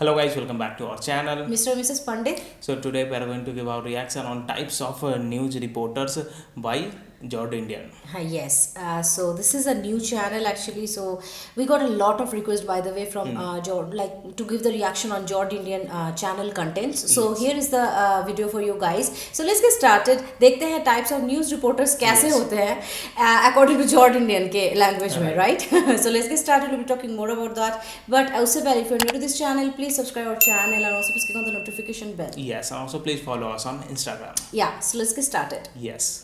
Hello guys, welcome back to our channel. Mr. and Mrs. Pandit. So today we are going to give our reaction on types of news reporters by George Indian. Yes, so this is a new channel actually. So we got a lot of requests, by the way, from George, like to give the reaction on George Indian channel contents. So Yes. here is the video for you guys. So let's get started. देखते हैं types of news reporters कैसे Yes. होते हैं according to George Indian के language में, right? So let's get started. We'll be talking more about that. But उससे पहले, if you're new to this channel, please subscribe our channel and also please click on the notification bell. Yes, and also please follow us on Instagram. Yeah, so let's get started. Yes.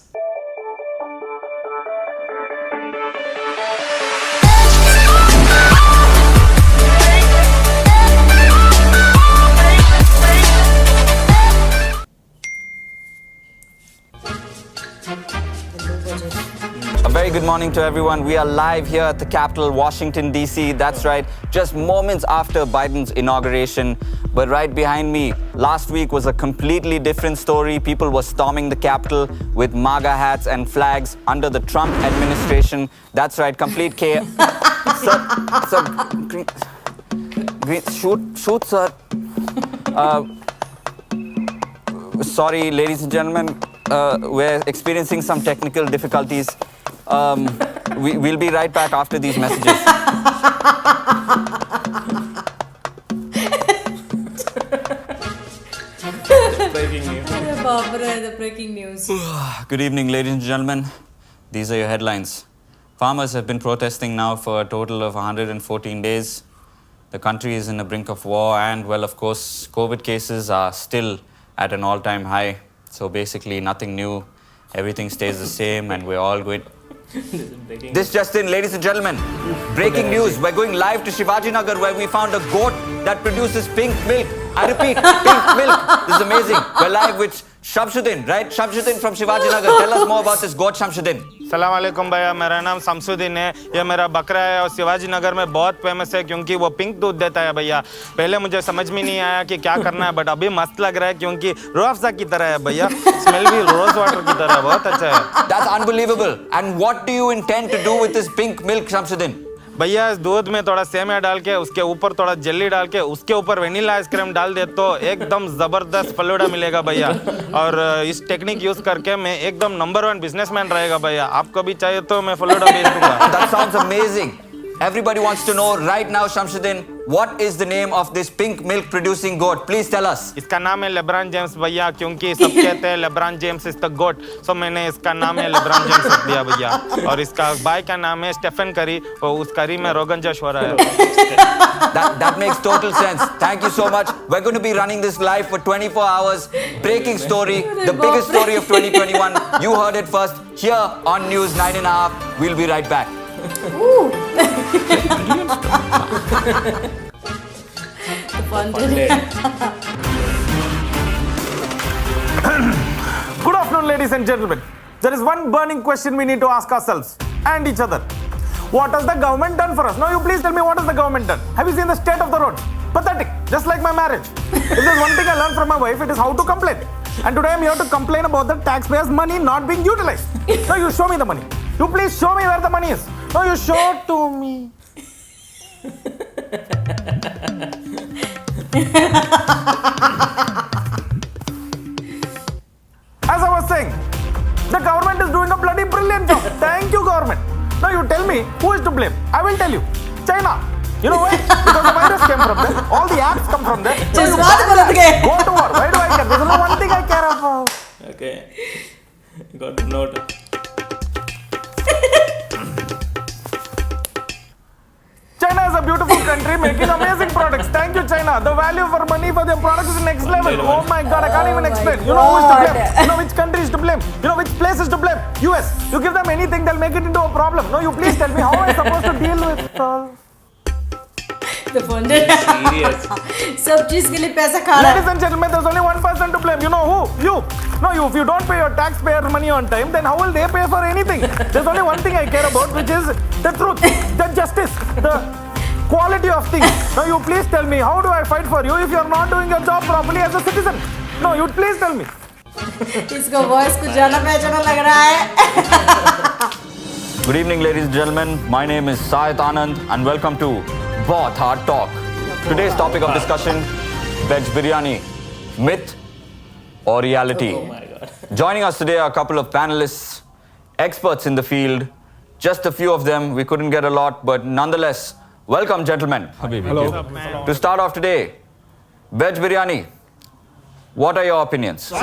A very good morning to everyone. We are live here at the Capitol, Washington, D.C. That's right, just moments after Biden's inauguration. But right behind me, last week was a completely different story. People were storming the Capitol with MAGA hats and flags under the Trump administration. That's right, complete chaos. Sir, green, shoot, sir. Sorry, ladies and gentlemen, we're experiencing some technical difficulties. We'll be right back after these messages. Breaking news. अरे बाप रे, the breaking news. Good evening, ladies and gentlemen. These are your headlines. Farmers have been protesting now for a total of 114 days. The country is in the brink of war, and, well, of course, COVID cases are still at an all-time high. So basically, nothing new. Everything stays the same, and we're all going. Breaking This just in, ladies and gentlemen. Breaking news. We're going live to Shivaji Nagar, where we found a goat that produces pink milk. I repeat, pink milk. This is amazing. We're live with Shamsuddin, right? Shamsuddin from Shivaji Nagar. Tell us more about this goat, Shamsuddin. सलाम वालेकुम भैया, मेरा नाम शमसुद्दीन है। ये मेरा बकरा है और शिवाजी नगर में बहुत फेमस है क्योंकि वो पिंक दूध देता है भैया। पहले मुझे समझ में नहीं आया कि क्या करना है, बट अभी मस्त लग रहा है क्योंकि रूह अफ़ज़ा की तरह है भैया। स्मेल भी रोज वाटर की तरह है, बहुत अच्छा है। That's unbelievable. And what do you intend to do with this pink milk, Shamsuddin? भैया इस दूध में थोड़ा सेमिया डाल के, उसके ऊपर थोड़ा जेली डाल के, उसके ऊपर वेनिला आइसक्रीम डाल दे तो एकदम ज़बरदस्त फलूदा मिलेगा भैया। और इस टेक्निक यूज़ करके मैं एकदम नंबर 1 बिजनेसमैन रहेगा भैया। आपको भी चाहिए तो मैं फलूदा बेच दूंगा। That sounds amazing. Everybody wants to know right now, Shamsuddin, what is the name of this pink milk producing goat? Please tell us. इसका नाम है लेब्रॉन जेम्स भैया, क्योंकि सब कहते हैं लेब्रॉन जेम्स इज द गोट, सो मैंने इसका नाम है लेब्रॉन जेम्स रख दिया भैया। और इसका भाई का नाम है स्टेफन करी, और उस करी में रोगन जोश हो रहा है। That makes total sense. Thank you so much. We're going to be running this live for 24 hours. Breaking story, the biggest story of 2021. You heard it first here on News 9.5. We'll be right back. The fun Pandit. Good afternoon, ladies and gentlemen. There is one burning question we need to ask ourselves and each other. What has the government done for us? Now, you please tell me, what has the government done? Have you seen the state of the roads? Pathetic, just like my marriage. If there's one thing I learned from my wife, it is how to complain. And today I'm here to complain about the taxpayers' money not being utilized. Now, you show me the money. You please show me where the money is. Now, you show it to me. As I was saying, the government is doing a bloody brilliant job. Thank you, government. Now you tell me who is to blame. I will tell you. China. You know why? Because the virus came from there. All the apps come from there. So you जज्बात बदल गए। go to war. Why do I care? There's only one thing I care about. Okay. Got to note. China is a beautiful country making amazing products. Thank you, China. The value for money for their products is next level. Oh my God, I can't even explain. You know who is to blame? You know which country is to blame? You know which place is to blame? US. You give them anything, they'll make it into a problem. No, you please tell me how am I supposed to deal with all? The Pandit. Serious. सब चीज के लिए पैसा खा रहा है। Ladies and gentlemen, there's only one person to blame. You know who? You. No, you. If you don't pay your taxpayer money on time, then how will they pay for anything? There's only one thing I care about, which is the truth, the justice, the quality of things. Now, you please tell me, how do I fight for you if you're not doing your job properly as a citizen? No, you please tell me. इसको voice कुछ जाना पहचाना लग रहा है। Good evening, ladies and gentlemen. My name is Sahit Anand, and welcome to Bahut Hard Talk. Today's topic of discussion, veg biryani, myth or reality. Oh my God. Joining us today are a couple of panelists, experts in the field, just a few of them. We couldn't get a lot, but nonetheless, welcome, gentlemen. Hello. To start off today, veg biryani. What are your opinions? It's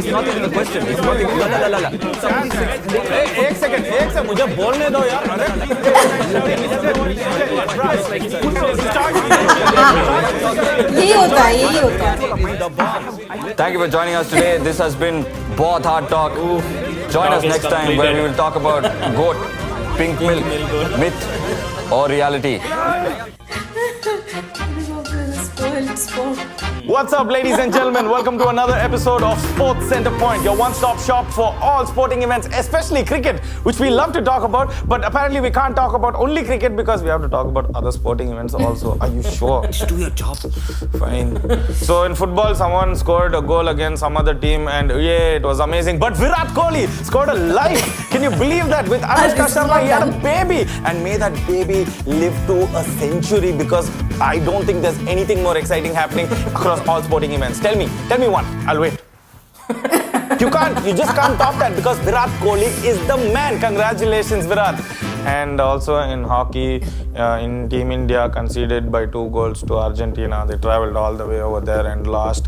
not even a question. It's not even. La. एक second मुझे बोलने दो यार. यही होता है. Thank you for joining us today. This has been बहुत hard talk. Join us next time where we will talk about goat, pink milk, myth or reality. Spoiled. What's up, ladies and gentlemen? Welcome to another episode of Sports Center Point, your one-stop shop for all sporting events, especially cricket, which we love to talk about. But apparently, we can't talk about only cricket because we have to talk about other sporting events also. Are you sure? Just do your job. Fine. So in football, someone scored a goal against some other team, and yeah, it was amazing. But Virat Kohli scored a life. Can you believe that? With Anushka Sharma, he had a baby, and may that baby live to a century, because I don't think there's anything more exciting happening across all sporting events. Tell me one. I'll wait. You just can't top that, because Virat Kohli is the man. Congratulations, Virat. And also in hockey, in Team India conceded by 2 goals to Argentina. They traveled all the way over there and lost.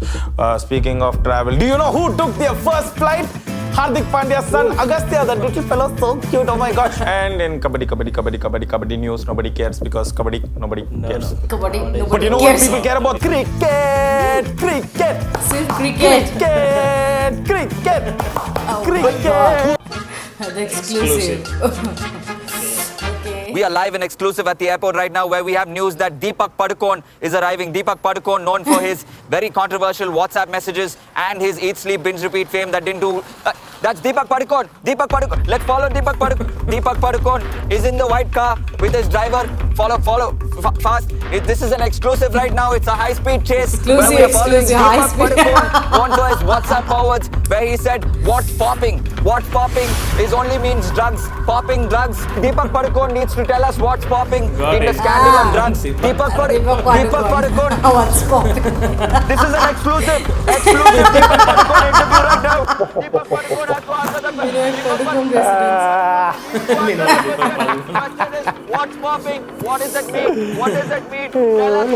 Speaking of travel, do you know who took their first flight? Hardik Pandya's son, Agastya, that little fellow, so cute, oh my god. And in kabaddi news, nobody cares, because kabaddi, nobody cares. Kabaddi, But you know what people care about? Cricket! Sirf cricket. Cricket! Oh my God. The exclusive. We are live and exclusive at the airport right now, where we have news that Deepak Padukone is arriving. Deepak Padukone, known for his very controversial WhatsApp messages and his eat, sleep, binge, repeat fame that didn't do... that's Deepak Padukone. Deepak Padukone. Let's follow Deepak Padukone. Deepak Padukone is in the white car with his driver. Follow fast. This is an exclusive right now. It's a high-speed chase. Exclusive, where we are following exclusive, Deepak high-speed. Padukone on to his WhatsApp forwards, where he said, what's popping? What popping is only means drugs. Popping drugs. Deepak Padukone needs to tell us what's popping in the scandal of drugs. Deepak Padukone. What's popping? This is an exclusive Deepak Padukone interview right now. Deepak Padukone has to answer the question. Question is, what's popping? What does it mean? What does it mean? Tell us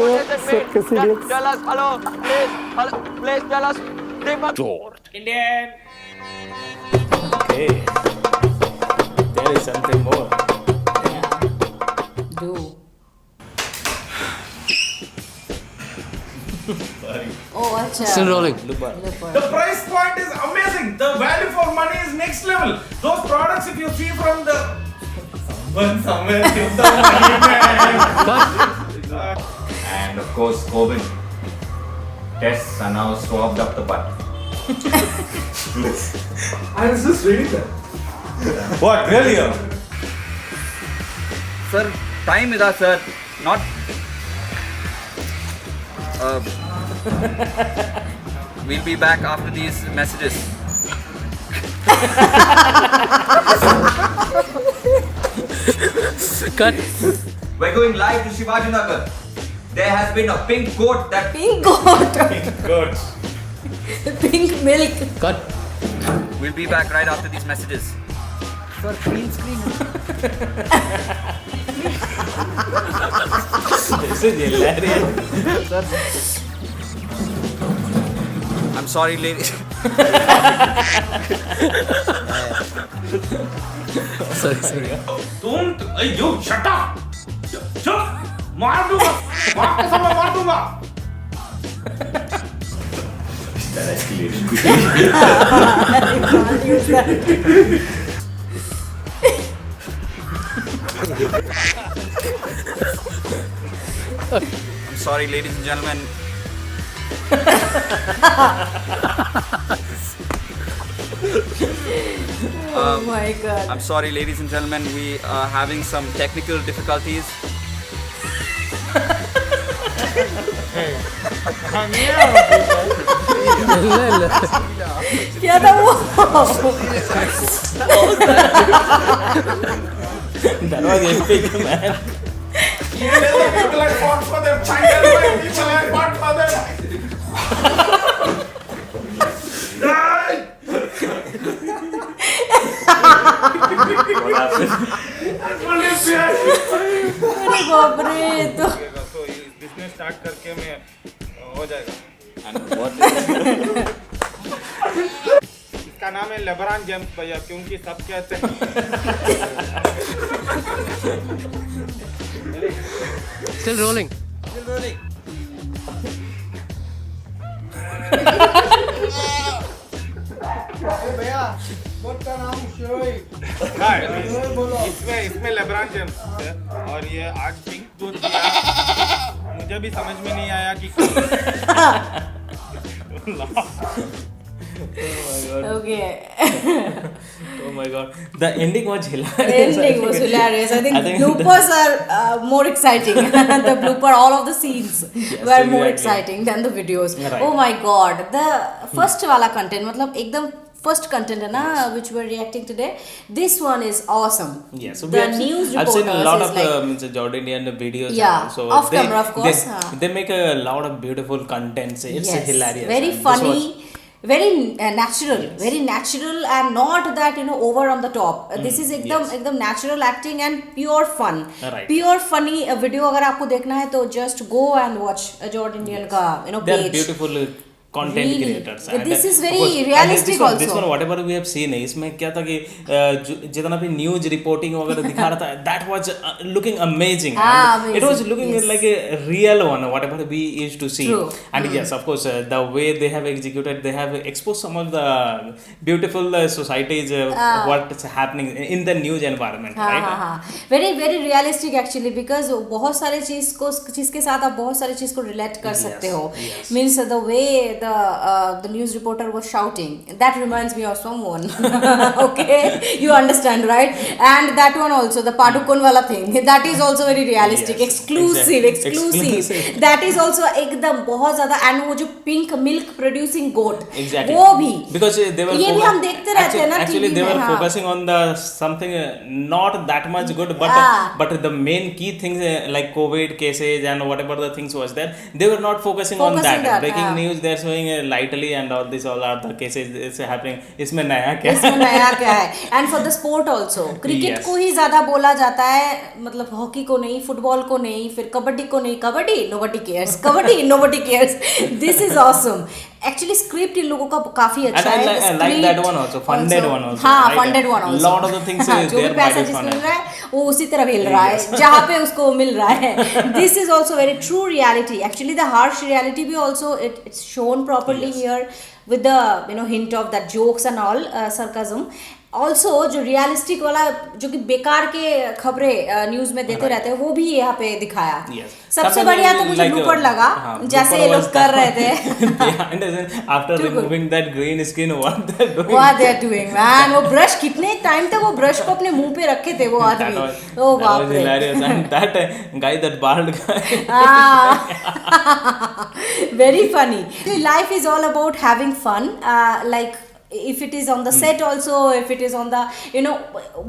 what does it mean. Tell us, please tell us. Deepak. Indian. Okay. There is something more. Do. Oh, acha. Still rolling. The price point is amazing. The value for money is next level. Those products, if you see from the... somewhere give the money, man. And of course, COVID tests are now swabbed up the butt. I was just reading that. What, really? Sir, time is up, sir. Not. We'll be back after these messages. Cut. We're going live to Shivaji Nagar. There has been a pink goat that. Pink goat. Good. Pink milk. Cut. We'll be back right after these messages. Sir, green screen. This is hilarious. I'm sorry, ladies. Sorry. Don't. You shut up. Shut. मार दूंगा. मार दूंगा. I'm sorry, ladies and gentlemen. Oh my God. I'm sorry, ladies and gentlemen. We are having some technical difficulties. क्या था वो? That was epic, man. People I fought for them. China, people I fought for them. अरे बाप रे तो तो business start करके मैं हो जाएगा। इसका नाम है लेब्रॉन जेम्स भैया, क्योंकि सब कहते हैं। Still rolling. हाँ, इसमें लेब्रॉन जेम्स है और ये आज पिंक दूध दिया। मुझे भी समझ में नहीं आया कि okay. Oh my god, the ending was hilarious. Ending was hilarious. I think think bloopers are more exciting. The blooper, all of the scenes were more exactly. exciting than the videos. Right. Oh my god, the first वाला content, मतलब एकदम first content है ना, which we're reacting today. This one is awesome. Yes, so the news I've seen a reporters lot is of like, Jordanian videos. Yeah, so off camera, of course, They, हाँ. they make a lot of beautiful contents. It's yes, hilarious. very And this funny. was- very very natural and not that over on the top. This is एकदम natural acting and pure fun. Right. Pure funny video अगर आपको देखना है तो just go and watch a Jordanian का They are page. beautiful content Really? creators. This is very of course, and realistic this also. one whatever we have seen है, इसमें क्या था कि जितना भी न्यूज रिपोर्टिंग वगैरह दिखा रहा था, that was looking amazing. And it was Amazing, looking yes. like a real one, whatever we used to see. True. And yes, of course, the way they have executed, they have exposed some of the beautiful societies, what's happening in the news environment, हाँ right? हाँ हाँ very realistic actually because बहुत सारे चीज के साथ आप बहुत सारे चीज को relate कर सकते हो. yes. Means the way the news reporter was shouting, that reminds me of someone. Okay, you understand, right? And that one also, the Padukone wala thing, that is also very realistic. Yes, exclusive exclusive. That is also एकदम बहुत ज्यादा. And वो जो pink milk producing goat, Exactly. वो भी Because they were ये भी हम देखते रहते हैं ना actually TV they were में, हाँ. focusing on the something not that much good, but the main key things like COVID cases and whatever the things was there, they were not focusing on Focusing that. that, Breaking हाँ. news they are showing lightly and all this all are the cases it's happening. इसमें नया क्या है? इसमें नया क्या है. And for the sport also cricket Yes. को ही ज्यादा बोला जाता है, मतलब हॉकी को नहीं, फुटबॉल को नहीं, फिर कबड्डी को नहीं. Kabaddi nobody cares, kabaddi nobody cares. This is awesome. Actually script in लोगों का काफी And अच्छा I है. like that one also, funded one also. हाँ, right? funded one also. Lot of the things हाँ, जो भी there पैसा might be जिसको funded. मिल रहा है वो उसी तरह मिल रहा है जहाँ पे उसको मिल रहा है. This is also very true reality. Actually the harsh reality भी also it's shown properly here with the hint of that jokes and all sarcasm. Also जो रियलिस्टिक वाला जो कि बेकार के खबरें न्यूज में देते रहते हैं वो भी यहाँ पे दिखाया. Yes. सबसे बढ़िया तो मुझे ब्लूपर लगा जैसे ये लोग कर रहे थे. After removing that green skin, what they're doing? What they're doing, man. वो ब्रश कितने टाइम तक वो ब्रश को अपने मुंह पे रखे थे वो आदमी. ओ बाप रे. Hilarious. And that guy, that bald guy. Very funny. Life is all about having fun. Like if it is on the set also, if it is on the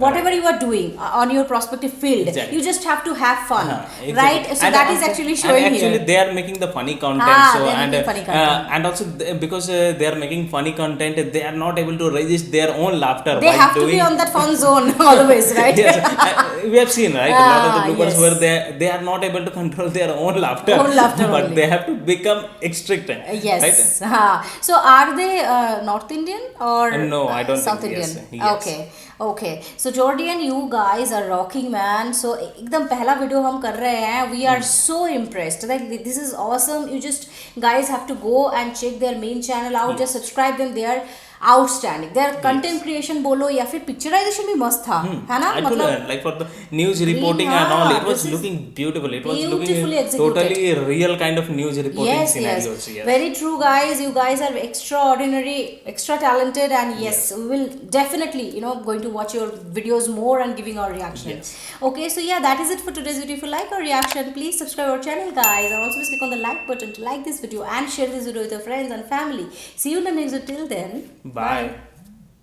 whatever you are doing on your prospective field, Exactly. you just have to have fun. Exactly. Right? So And that is also- actually showing and actually here. they are making the funny content. So they are and making funny content. and also because they are making funny content, they are not able to resist their own laughter. They while have to be on that fun zone always, right? Yes, we have seen, right? A lot of the bloopers yes. where they are not able to control their own laughter. Own laughter but only. they have to become strict. Yes. Right? So are they North Indian or No, I don't South think, Indian? yes. Okay. So Jordan, you guys are rocking, man. So एकदम पहला video हम कर रहे हैं. We are so impressed. Like this is awesome. You just guys have to go and check their main channel out. Just subscribe them. They are outstanding. Their content creation बोलो या फिर picturisation भी मस्त था, है ना? I told her, like for the news reporting and all, it was this is looking beautiful. It was beautifully looking executed. totally real kind of news reporting Yes, scenarios. yes. Very true, guys. You guys are extraordinary, extra talented, and yes, we will definitely, going to watch your videos more and giving our reactions. Okay, so yeah, that is it for today's video. If you like our reaction, please subscribe our channel, guys, and also click on the like button to like this video and share this video with your friends and family. See you in the next video. Till then, Bye.